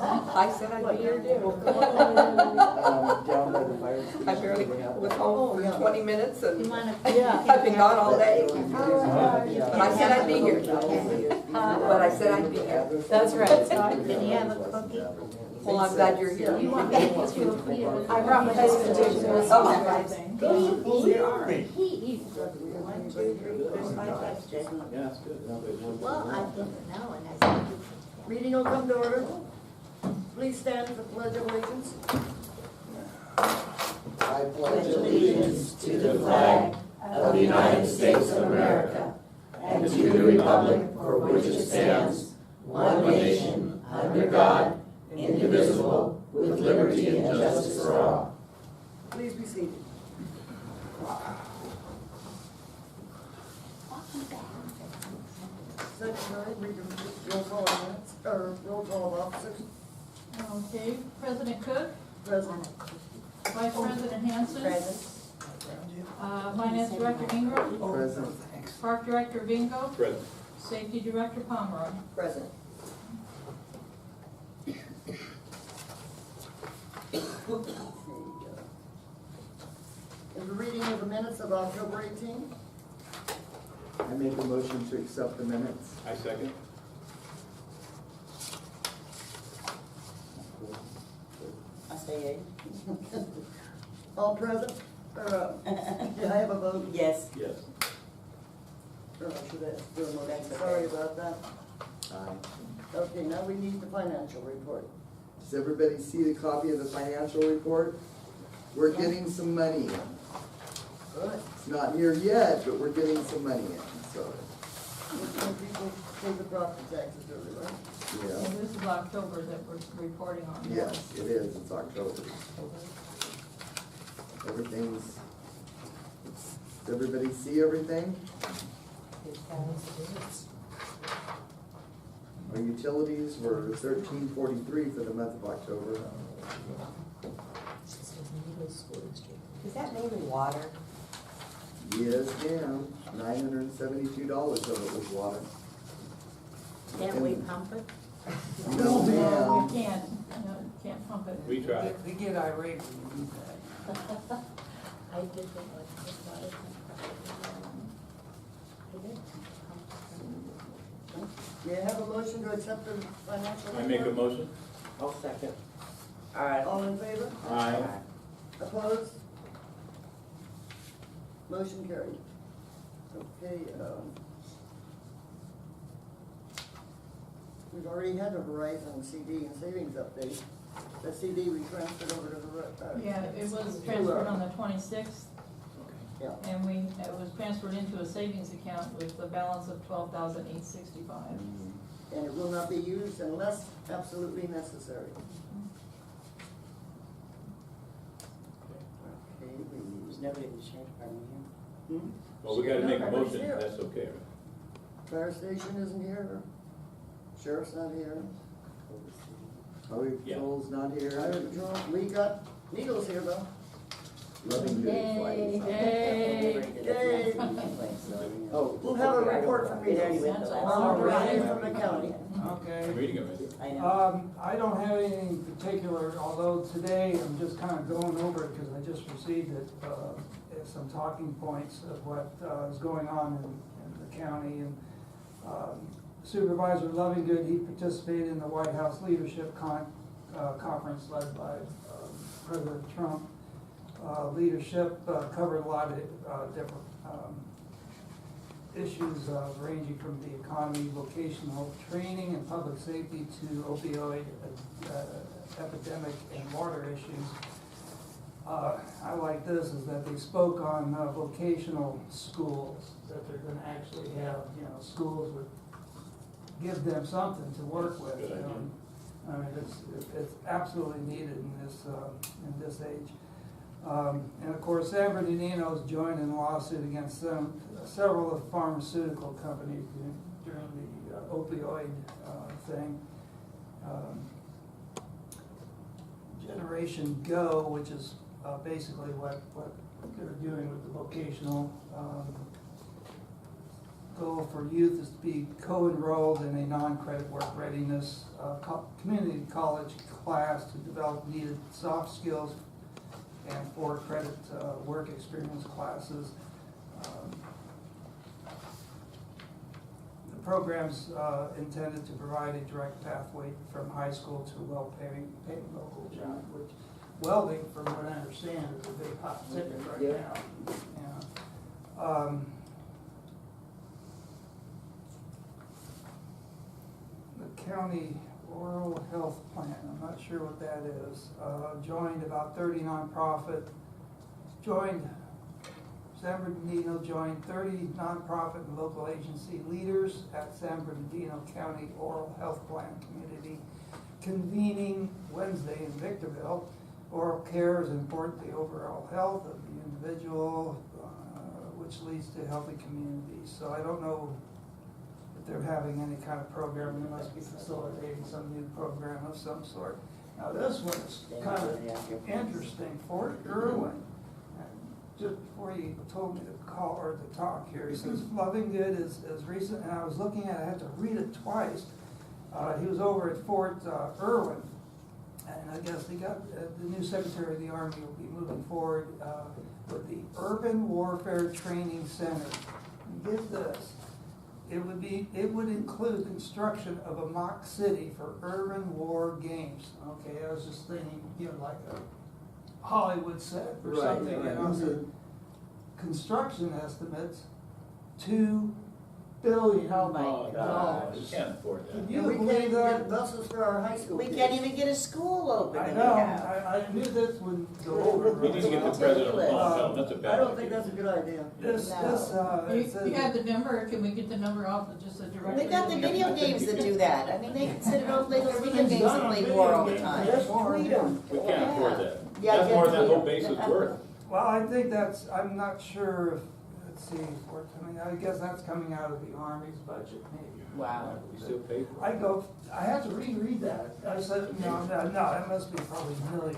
I said I'd be here too. Down by the fire station. I barely was home for 20 minutes and You wanna? I've been gone all day. Yeah. But I said I'd be here. But I said I'd be here. That's right. Can you have a cookie? Well, I'm glad you're here. You want me to get you a cookie? I brought my husband too. One, two, three, four, five, six. Yeah, that's good. Well, I didn't know, and I said, Meeting will come to order. Please stand for the pledge of allegiance. I pledge allegiance to the flag of the United States of America and to the republic for which it stands, one nation, under God, indivisible, with liberty and justice for all. Please be seated. Secretary, we can roll call on minutes, or roll call of officers. Okay, President Cook, Present. Vice President Hanson, present. Finance Director Ingram, Present. Park Director Bingo, Present. Safety Director Pomeroy. Present. Is the reading of the minutes of October 18? I make a motion to accept the minutes. I second. I say All present? Or, do I have a vote? yes. Yes. Or I should have, do a motion. Sorry about that. Aye. Okay, now we need the financial report. Does everybody see the copy of the financial report? We're getting some money in. Good. It's not here yet, but we're getting some money in, so, Some people pay the property taxes early, right? yeah. And this is October that we're reporting on. Yes, it is, it's October. Everything's, does everybody see everything? Our utilities were $13.43 for the month of October. Is that mainly water? Yes, ma'am, $972 of it was water. Can't we pump it? No, No, ma'am. we can't, can't pump it. We tried. We get irate when you do that. I did the water. May I have a motion to accept the financial report? I make a motion. I'll second. All in favor? Aye. Opposed? Motion carried. Okay, we've already had a Verizon CD and savings update. The CD we transferred over to the, Yeah, it was transferred on the 26th, Yeah. and it was transferred into a savings account with a balance of $12,865. And it will not be used unless absolutely necessary. Okay, There's nobody in the sheriff department here. Well, we gotta make a Nobody's motion, here. that's okay, right? Fire station isn't here, sheriff's not here, Highway Yeah. Patrol's not highway here. patrol, we got Needles here though. Loving good Yay. flights. Yay. Oh, We'll have a report from Needles. That's On the revenue from the county. I'm Okay. reading it right here. I know. I don't have anything particular, although today I'm just kind of going over it because I just received it, some talking points of what is going on in the county. And Supervisor Lovingood, he participated in the White House Leadership Conference led by President Trump. Leadership covered a lot of different issues ranging from the economy, vocational training, and public safety to opioid epidemic and water issues. I like this is that they spoke on vocational schools, that they're going to actually have, schools would give them something to work with. Good idea. I mean, it's absolutely needed in this age. And of course, San Bernardino's joined in a lawsuit against several of the pharmaceutical companies during the opioid thing. Generation Go, which is basically what they're doing with the vocational, go eligible for youth is to be co-enrolled in a non-credit work readiness community college class to develop needed soft skills and for credit work experience classes. The program's intended to provide a direct pathway from high school to a well-paying local job, which welding, from what I understand, is a big hot ticket right now. Yeah. The county oral health plan, I'm not sure what that is, joined about 30 nonprofit, San Bernardino joined 30 nonprofit and local agency leaders at San Bernardino County Oral Health Plan Community convening Wednesday in Victorville. Oral care is important to the overall health of the individual, which leads to healthy communities. So I don't know if they're having any kind of program. They must be facilitating some new program of some sort. Now this one is kind of interesting. Fort Irwin. Just before you told me to call or to talk here, he says Loving Good is recent, and I was looking at it, I had to read it twice. He was over at Fort Irwin, and I guess they got, the new Secretary of the Army will be moving forward with the Urban Warfare Training Center. And get this, it would include construction of a mock city for urban war games. Okay, I was just thinking, like a Hollywood set or something, construction estimates, $2 billion. Oh my We gosh. can't afford that. Can you And we can't believe even that? get buses for our high school We kids. can't even get a school open. I that know, we have. I knew this would go over. We need to get the president on the phone, tell him that's a bad idea. I don't think that's a good idea. This, it says You have the number, can we get the number off of just a direct? They got the video games that do that. I mean, they sit at those little video games and play war all the time. Just tweet them. We can't afford that. Yeah, That's more than that yeah. whole base is worth. Well, I think that's, I'm not sure if, let's see, I guess that's coming out of the Army's budget maybe. Wow. We still pay for I it. go, I have to reread that. I said, no, it must be probably millions.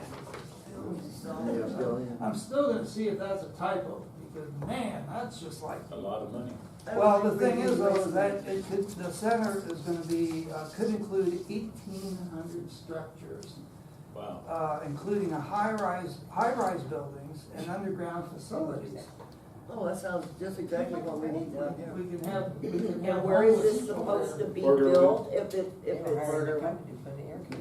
I'm still gonna see if that's a typo, because man, that's just like, A lot of money. well, the thing is though, is that the center is gonna be, could include 1,800 structures, Wow. including high-rise buildings and underground facilities. Oh, that sounds just exactly what we need down here. We can have. And where is this supposed to be built, if it's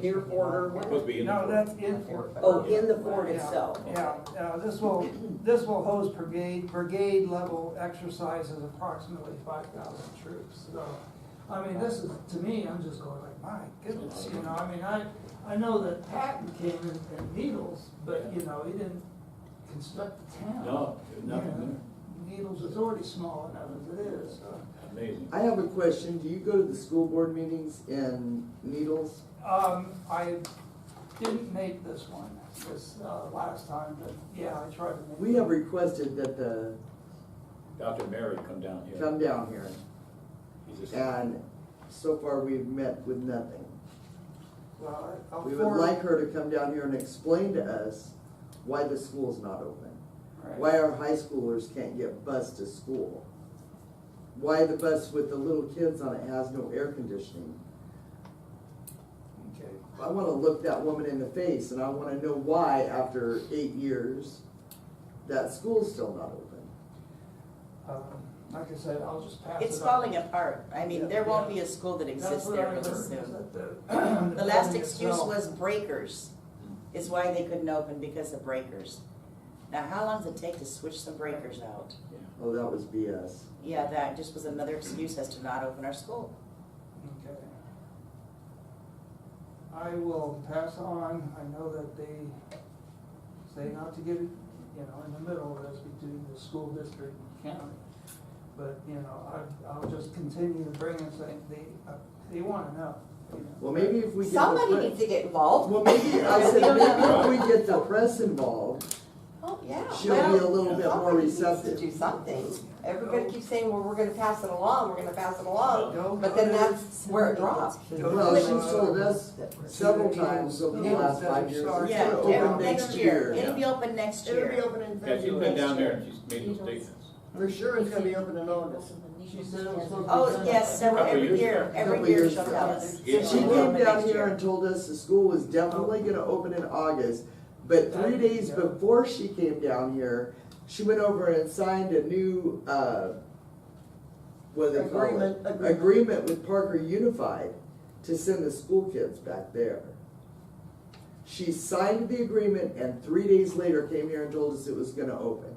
near Fort Irwin? Supposed to be in the. No, that's in Fort. Oh, in the fort Yeah, itself? Yeah, this will host brigade level exercises, approximately 5,000 troops. So, I mean, this is, to me, I'm just going like, my goodness, I mean, I know that Patton came in Needles, but, he didn't construct the town. No, there's nothing Needles is already small enough as it is, so. there. Amazing. I have a question. Do you go to the school board meetings in Needles? I didn't make this one, last time, but yeah, I tried to make. We have requested that the, Dr. Mary come down here. come down here, He's just, and so far we've met with nothing. Well, I'll We would forward- like her to come down here and explain to us why the school's not open. Right. Why our high schoolers can't get bused to school. Why the bus with the little kids on it has no air conditioning. Okay. I wanna look that woman in the face, and I wanna know why, after 8 years, that school's still not open. Like I said, I'll just pass it on. It's falling apart. I mean, there won't be a school that That's exists what there I really heard, is soon. that The last building excuse itself- was breakers, is why they couldn't open, because of breakers. Now, how long does it take to switch some breakers out? Oh, that was BS. Yeah, that just was another excuse as to not open our school. Okay. I will pass on, I know that they say not to get it, in the middle of this between the school district and county. But, I'll just continue to bring it, saying they wanna know. Well, maybe if we get the Somebody press- needs to get involved. Well, maybe, I said, maybe if we get the press involved, Oh, yeah. she'll be a little bit more Somebody needs to receptive. do something. Everybody keeps saying, well, we're gonna pass it along, we're gonna pass it along, Go but then to- that's where it drops. Well, she's told us several times over the last 5 years. Sorry. it's Yeah, gonna open next year. It'll be open next It'll be year. open in yeah, she's February. been down there and she's made those statements. For sure it's gonna be open in August. She said it was supposed to be Oh, done. yes, several, Couple every years year, ago. every Couple year years she'll ago. tell us. Yeah. She It'll came open down next here year. and told us the school was definitely gonna open in August, but 3 days Yeah. before she came down here, she went over and signed a new, what do they call it? Agreement with Parker Unified to send the school kids back there. She signed the agreement and 3 days later came here and told us it was gonna open.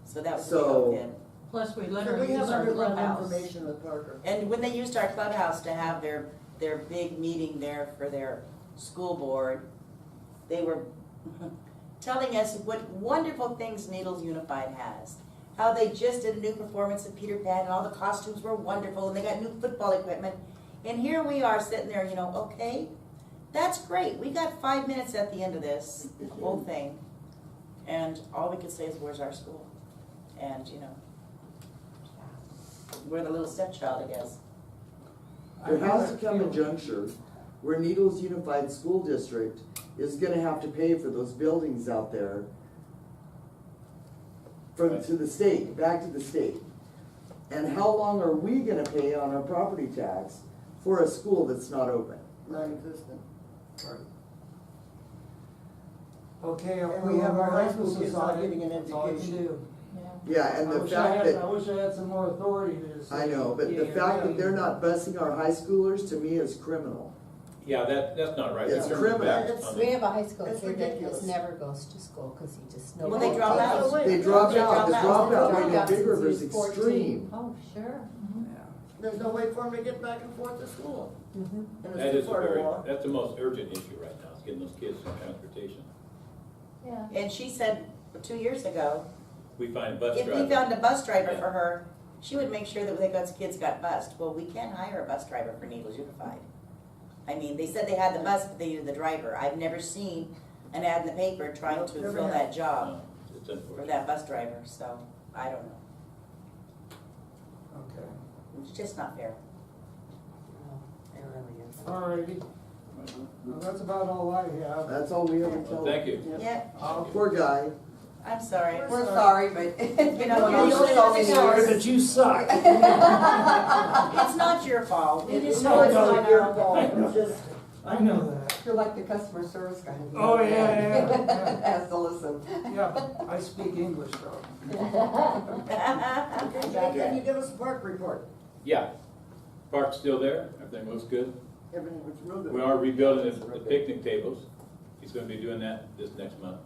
So that was the So- weekend. Plus we let So her we use have our underground clubhouse. information with Parker. And when they used our clubhouse to have their big meeting there for their school board, they were telling us what wonderful things Needles Unified has. How they just did a new performance of Peter Pan and all the costumes were wonderful and they got new football equipment. And here we are sitting there, you know, okay, that's great. We got 5 minutes at the end of this whole thing. And all we could say is, where's our school? And, you know, we're the little stepchild, I guess. There has to come a juncture where Needles Unified School District is gonna have to pay for those buildings out there to the state, back to the state. And how long are we gonna pay on our property tax for a school that's not open? Non-existent. Okay, And we have our high school emphasis kids not on it. getting an That's all I can education. do. Yeah. Yeah, and I the wish I fact had, that, I wish I had some more authority to say. I know, but the yeah, fact that yeah. they're not busing our high schoolers, to me, is criminal. Yeah, that's not right. It's That turns it criminal. back It's- on We the- have a high school That's kid that ridiculous. just never goes to school because he just no. Well, they drop out. They dropped They out, the drop out. dropout rate in Dropped Big since River he is was 14. extreme. Oh, sure. Yeah. There's no way for them to get back and forth to school. Mhm. And That it's is too a far to very, walk. that's the most urgent issue right now, is getting those kids some transportation. Yeah. And she said 2 years ago, We find a bus if we driver. found a bus driver Yeah. for her, she would make sure that the kids got bused. Well, we can't hire a bus driver for Needles Unified. I mean, they said they had the bus, but they needed the driver. I've never seen an ad in the paper trying Nope, to never fill have. that job No, it's for unfortunate. that bus driver, so I don't know. Okay, It's just not fair. It really is. alrighty. Well, that's about all I have. That's all we ever Well, tell thank them. you. Yeah, Poor guy. I'm sorry. We're sorry, but You know, Well, you're you're so many sorry. years. you suck. It's not your fault. We just know it's not your fault. It's just, I know that. you're like the customer service guy. Oh, yeah. Has to listen. Yeah, I speak English though. okay, Jack, can you give us a park report? Yeah, park's still there, everything looks good. Everything was real good. We are rebuilding the picnic tables. He's gonna be doing that this next month.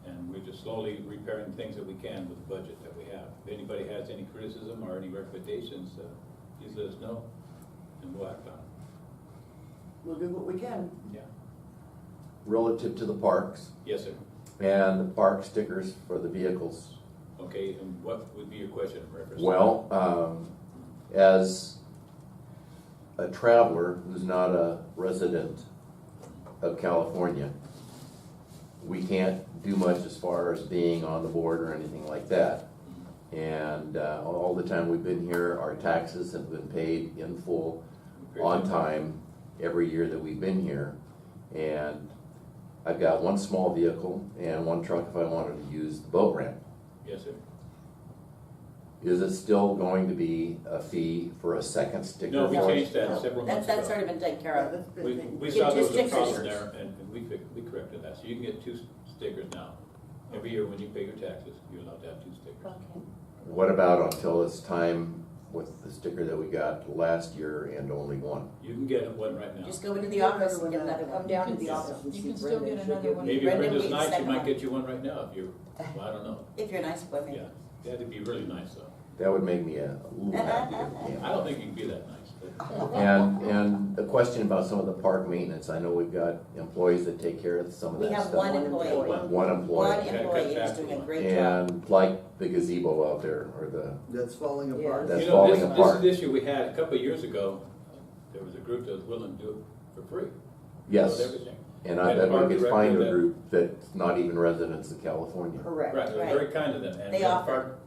And we're just slowly repairing things that we can with the budget that we have. If anybody has any criticism or any recommendations, please let us know, and we'll act on it. We'll do what we can. Yeah. Relative to the parks Yes, sir. and the park stickers for the vehicles. Okay, and what would be your question in reference? to Well, as a traveler who's not a resident of California, we can't do much as far as being on the board or anything like that. And all the time we've been here, our taxes have been paid in full, on time, every year that we've been here. And I've got one small vehicle and one truck if I wanted to use the boat ramp. Yes, sir. Is it still going to be a fee for a second sticker? No, we for- changed that several months That's ago. already been taken care Yeah, of. that's been We taken we care saw Get there two was a problem stickers. there, and we corrected that. So you can get 2 stickers now. Every year when you pay your taxes, you're allowed to have 2 stickers. Okay. What about until it's time with the sticker that we got last year and only one? You can get one right now. Just go into the office and get another Come one. down to You the can- office and You see can still Brenda. get She'll another give one. you- Maybe Brenda Brenda's Weeks, nice, she second might one. get you one right now if you're, well, I don't know. If you're nice with me. Yeah, that'd be really nice though. That would make me a little happy. I don't think you can be that nice, but And a question about some of the park maintenance. I know we've got employees that take care of some of We that have stuff. one employee. One One employee. employee is doing a great job. And like the gazebo out there, or the, That's falling apart. That's you know, falling this apart. is the issue we had a couple of years ago. There was a group that was willing to do it for free. yes. With everything. And I And the bet we park could find a director that- group that's not even residents of California. Correct. Right, they're very kind to them. And They we had a offer. park-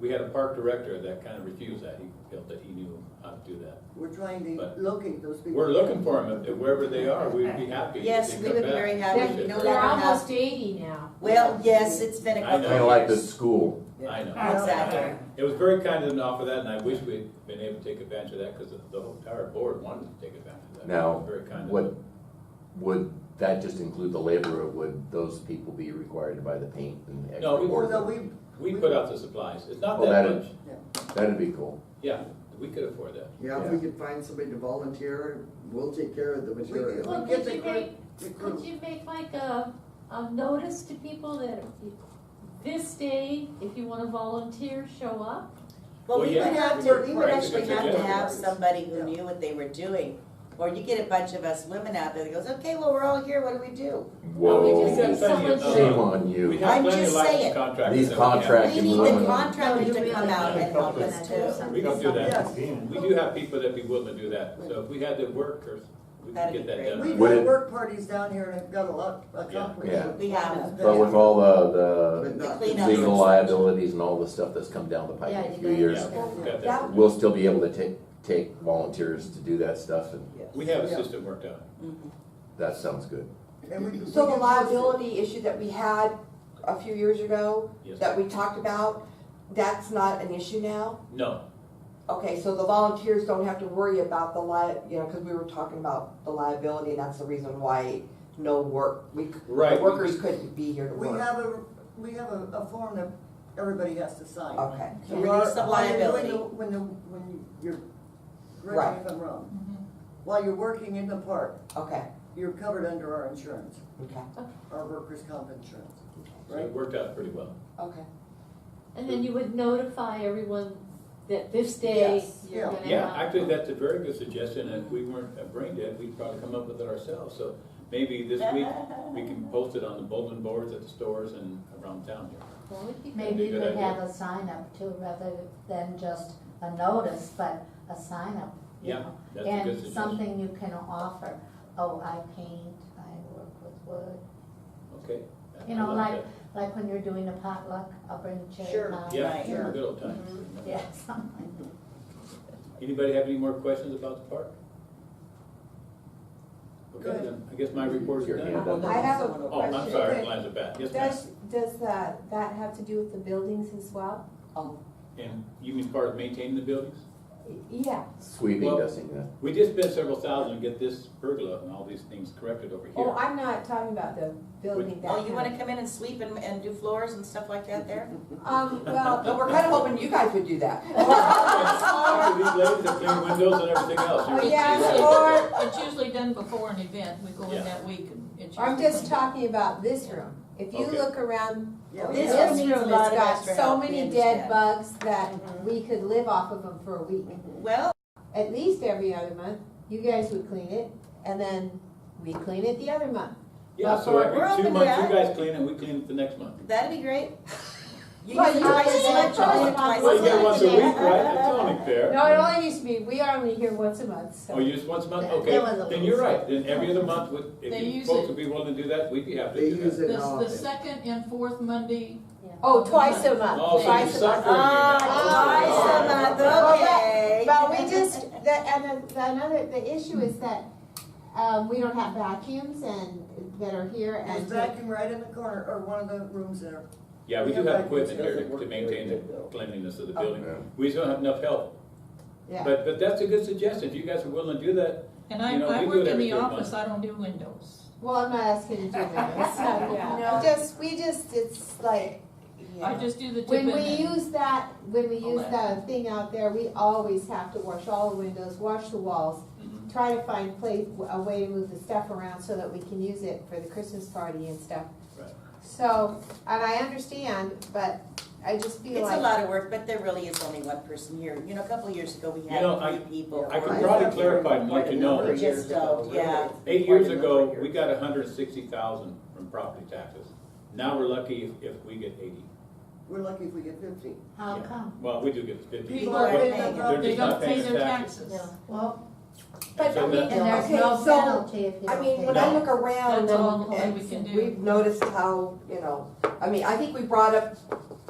We had a park director that kind of refused that. He felt that he knew how to do that. We're trying to But locate those people. We're looking for them, if wherever they are, we'd be happy. if Yes, they we come would be back. very happy. Appreciate No it. They're matter how- almost 80 now. Well, yes, it's been a I couple know. Kind of of like the years. school. I know. Exactly. It was very kind of them to offer that, and I wish we'd been able to take advantage of that, because the whole entire board wanted to take advantage of that. Now, Very kind of what, them. would that just include the labor, or would those people be required to buy the paint and extra No, we- board? No, We put out the supplies, it's not Well, that that'd- much, That'd be cool. yeah, we could afford that. Yeah, if we could find somebody to volunteer, we'll take care of the material. Well, Get could the you crew- make, the crew. could you make like a notice to people that this day, if you wanna volunteer, show up? Well, Well, we yeah. would have to, we would Right. actually have to have Yeah. somebody who knew what they were doing. Or you get a bunch of us women out there that goes, okay, well, we're all here, what do we do? Whoa, We We just got need plenty someone of, to- shame on We you. have I'm plenty of just licensed saying. contractors. These that we have. contract- We need women. the contractors to come out and help us Do too. something. We can do that. Yes. We do have people that'd be willing to do that, so if we had the workers, we could That'd get be that great. done. We've Would had it- work parties down here and have got a lot accomplished. Yeah. We have. But with all But the not cleanup. legal liabilities and all the stuff that's come down the pipe in a few years, Yeah, we got That- that. we'll still be able to take volunteers to do that stuff, and We have a Yeah. system worked out. Mhm. that sounds good. And we So the get liability issue that we had a few years ago, Yes. that we talked about, that's not an issue now? No, Okay, so the volunteers don't have to worry about because we were talking about the liability, and that's the reason why no work, Right. the workers couldn't be here to We work. have a form that everybody has to sign. Okay, So release the While you're doing liability. when you're, Right. correct me if I'm wrong, while you're working in the park, okay, you're covered under our insurance, okay, our workers' comp insurance. so it worked out pretty well. okay. And then you would notify everyone that this day Yes, you're yeah. gonna have. Yeah, actually, that's a very good suggestion, and if we weren't brain dead, we'd probably come up with it ourselves, so maybe this week, we can post it on the bulletin boards at the stores and around town here. That would be good. Maybe you Good could idea. have a sign up too, rather than just a notice, but a sign up. you Yeah, know, that's a good And suggestion. something you can offer, oh, I paint, I work with wood. Okay. You know, I that. Like when you're doing a potluck, I'll bring cherry Sure. pie. Yeah, Right. sure, good old times. Yeah, something like that. Anybody have any more questions about the park? Okay, Good. then, I guess my report is Your done. hand up. I have a Oh, I'm question. sorry, Okay. lines are bad, yes, ma'am. Does that have to do with the buildings as well? And you mean part of maintaining the buildings? Yeah. Sweeping, Well- dusting, that. We just spent several thousand to get this pergola and all these things corrected over Oh, here. I'm not talking about the building that. Oh, you wanna come in and sweep and do floors and stuff like that there? But Well, we're kind of hoping you guys would do that. Actually, these ladies have cleaned windows and everything else. Oh, You- yeah, or, It's usually done before an event, we go Yeah. in that week and it's I'm usually just done. talking about this room. If you Okay. look around, Yeah. this This room room needs a has lot of got extra so help, we many dead understand. bugs that Mhm. we could live off of them for a week. Well, At least every other month, you guys would clean it, and then we clean it the other month. Yeah, so we're every open 2 to months you that. guys clean and we clean it the next month. that'd be great. You Well, use it you twice clean as it much, twice you a use it twice month. Well, as you get it much. once a week, right? That's only fair. No, it only used to be, we only here once a month, so. Oh, you just once a month? That Okay, was a then little you're right. Then every other month, They if you use folks it. would be willing to do that, we'd be happy They to do use that. it how The often? second and fourth Monday. Oh, twice a month, Oh, so you twice a month. suffer. Ah, twice a month, okay. But we just, the issue is that, we don't have vacuums and, that are here There's and. vacuum right in the corner, or one of the rooms there. Yeah, we We do have have equipment vacuums. here to maintain the cleanliness of the building. Yeah. We just don't have enough help. Yeah. But that's a good suggestion. If you guys are willing to do that, And You know, I we do work it in every the 3 office, months. I don't do windows. Well, I'm not asking you to do that, so, Yeah. it's like, I just do the tip when in we and- use that, All that. that thing out there, we always have to wash all the windows, wash the walls, Mhm. try to find a way to move the stuff around so that we can use it for the Christmas party and stuff. Right. So, and I understand, but I just feel It's like. a lot of work, but there really is only one person here. You know, a couple of years ago, we had You know, I- 3 people. I could probably clarify and let you know. We just don't, yeah. 8 years ago, we got 160,000 from property taxes. Now we're lucky if we get 80. We're lucky if we get 50. How Yeah. come? Well, we do get 50. People are But paying they're their just They not don't pay paying their taxes. taxes. Well, But So I mean, that- and there's okay, no so, penalty if you I don't mean, pay. when I look around That's all and we can do. we've noticed how, I mean, I think we brought up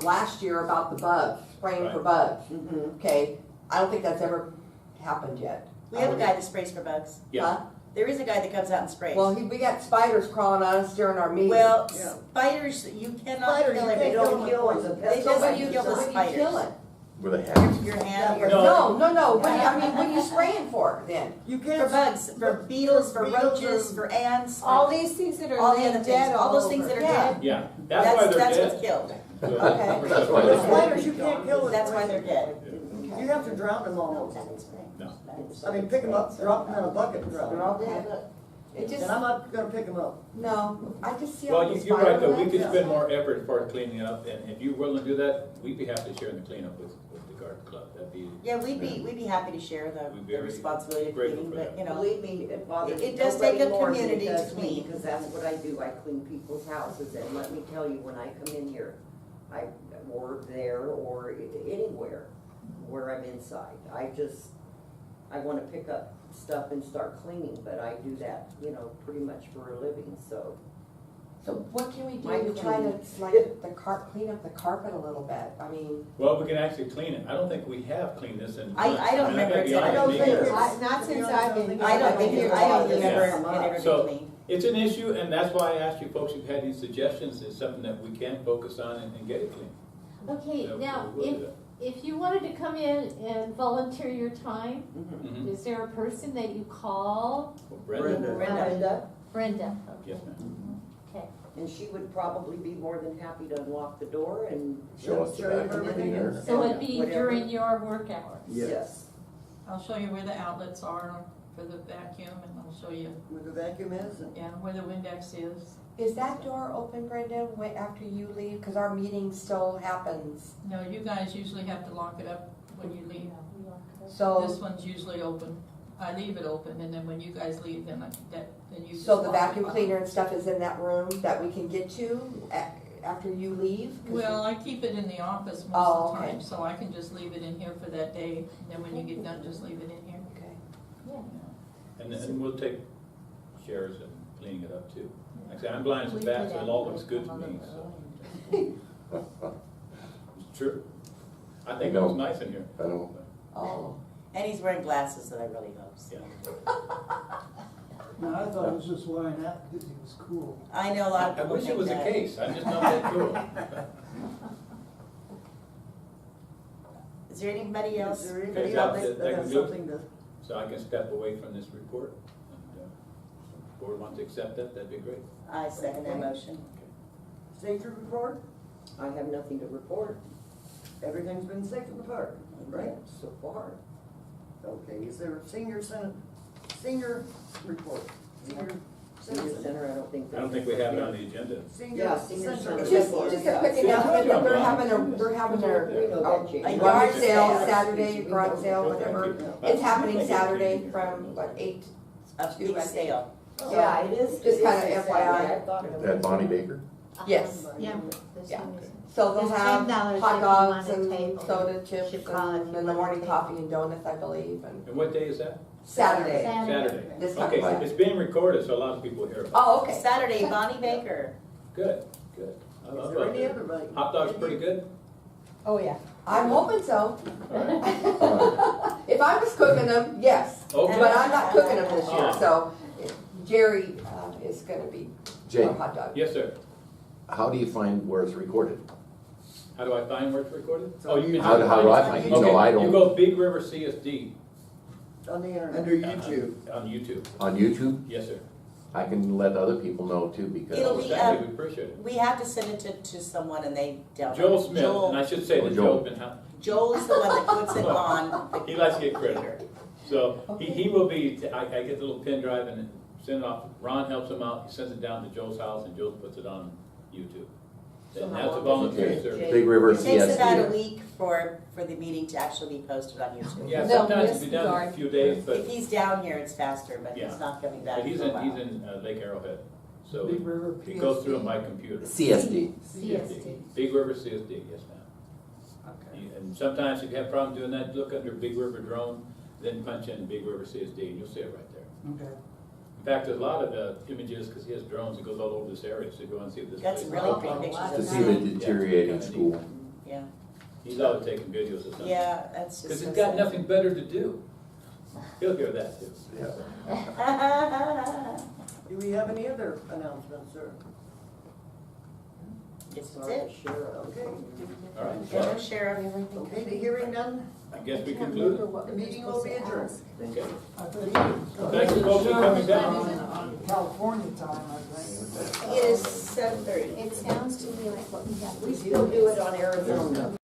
last year about the bugs, spraying for Right. bugs, Mhm. okay? I don't think that's ever happened yet. We have a guy that sprays for bugs. Yeah, There is a guy that comes out and sprays. Well, we got spiders crawling on us during our meeting. Well, Yeah. spiders, you cannot Spiders, kill you it. can't They kill don't them kill with them. poison. They So just when you, kill the when you kill spiders. it? With a hat. Your hand, No. No, what are you spraying for then? You for can't. bugs, for beetles, for beetles roaches, or- for ants, for All these things that all are the other laying things, dead all all those things that over. are dead. Yeah, that's why they're That's what's dead. killed. So Okay. That's why The they're spiders, you can't kill with That's why they're poison. dead. You have to drown them almost. No. I mean, pick them up, drop them in a bucket and drown them. Okay. It just, And I'm not gonna pick them up. no, I just see all Well, these you're right, though, we spider could webs. spend more effort for cleaning up, and if you're willing to do that, we'd be happy to share in the cleanup with the garden club, that'd be. Yeah, we'd be happy to share We'd be the very responsibility of grateful cleaning, for but, that. you know, Believe me, it bothers It does nobody take a more than it community to does me, clean. because that's what I do, I clean people's houses, and let me tell you, when I come in here, or there, or anywhere, where I'm inside, I wanna pick up stuff and start cleaning, but I do that, pretty much for a living, so. So what can we do My to try to, like, clean up the carpet a little bit? I mean, Well, we can actually clean it, I don't think we have cleaned this in. I don't months. remember gotta be it. I honest don't with think you. it's- Not since I've been. I don't think, I don't remember Yeah. it ever So- being cleaned. It's an issue, and that's why I asked you folks if you had any suggestions, it's something that we can focus on and get it clean. Okay, So now, we'll do if you wanted to come in and volunteer your time, that. Mhm. is there a person that you call? Brenda? Brenda. Brenda, Yes, ma'am. okay. And she would probably be more than happy to unlock the door and. Show us the back of the everything cleaner. and- So it'd be whatever. during your work hours? Yes. I'll show you where the outlets are for the vacuum, and I'll show you, Where the vacuum is and. yeah, where the Windex is. that door open, Brenda, after you leave? Cause our meeting still happens. No, you guys usually have to lock it up when you leave. This So, one's usually open. I leave it open, and then when you guys leave, then then you. so just the lock it vacuum up. cleaner and stuff is in that room that we can get to after you leave? 'Cause Well, I keep it in the office most Oh, of the okay. time, so I can just leave it in here for that day, and then when you get done, just leave it in here. Okay. And we'll take shares in cleaning it up too. Like I say, I'm blind as a bat, so it all looks good to me, so. It's true. I think it looks nice in here. I know. Oh, And he's wearing glasses that I really hope. So. Yeah. No, I thought he was just wearing that because he was cool. I know a lot of I people wish it think was the that. case, I'm just not that cool. Is there anybody else? Is there Okay, anybody so else that that has can do it. something to? So I can step away from this report. And, if the board wants to accept that, that'd be great. I second that motion. Safety report? I have nothing to report, Everything's been safe in the park, right? so far. Okay, is there a senior report? Senior Senior citizen? center, I don't think. I don't think we have it on the agenda. Senior Yeah, senior center. center. just a quick announcement, that they're having We know that, Jane. a A yard yard sale sale. Saturday, garage sale, whatever. It's happening Saturday from, 8? A big sale. Yeah, it is. Just it kinda is FYI. Saturday. I thought it was. That Bonnie Baker? Yes. Yeah. this Yeah. one is- So they'll There's have $10 hot if you dogs want a and table. soda chips Should call if and you then the want a morning table. coffee and donuts, I believe, and And what day is that? Saturday. Saturday. This Okay, coming it's being recorded, so a lot of people hear about it. Oh, okay. Saturday, Bonnie Baker. Good, good. I Is love there any that. other? Hot dog's pretty good? Oh, yeah. I'm hoping so. All right. If I was cooking them, yes, Okay. but I'm not cooking them this year, Oh. so Jerry is gonna be Jay, our hot dog. Yes, sir. how do you find where it's recorded? How do I find where it's recorded? Oh, you mean How do I find it? Okay, So I you don't, go Big River CSD On the internet? Under YouTube. on YouTube. on YouTube, Yes, sir. I can let other people know too because. It'll be, Thank you, we appreciate it. We have to send it to someone and they tell. Joel Smith, and I should say Oh, that Joel. Joel's been, Joel is the one that puts it on. he likes to get credit. So he will be, I get the little pen drive and send it off. Ron helps him out, he sends it down to Joel's house and Joel puts it on YouTube. So And how that's a long does it volunteer take, service. Jay? Big River It takes about a CSD. week for the meeting to actually be posted on YouTube. Yeah, They'll sometimes miss it'll be the done in a garden. few days, If but he's down here, it's faster, but Yeah. he's not coming back but he's for a while. in Lake Arrowhead. So Big River he goes through them by computer. CSD. CSD. Big River CSD, yes ma'am. Okay. And sometimes if you have problems doing that, look under Big River Drone, then punch in Big River CSD and you'll see it right there. Okay. In fact, there's a lot of images, because he has drones, it goes all over this area, so go and see this Got place. some really pretty Okay. pictures To of see the that. deteriorating Yeah. school. Yeah, He's always taking videos of something. yeah, that's just. Because so he's got sad. nothing better to do. He'll hear that too. Do we have any other announcements, sir? Yes, that's it. Okay, All right, Hello, well, Sheriff. okay, the hearing done, I guess we conclude. the meeting will be adjourned. Okay. I think. Thank you folks for coming down. On California time, I think. It is 7:30. It sounds to me like what we have. We still do it on Arizona.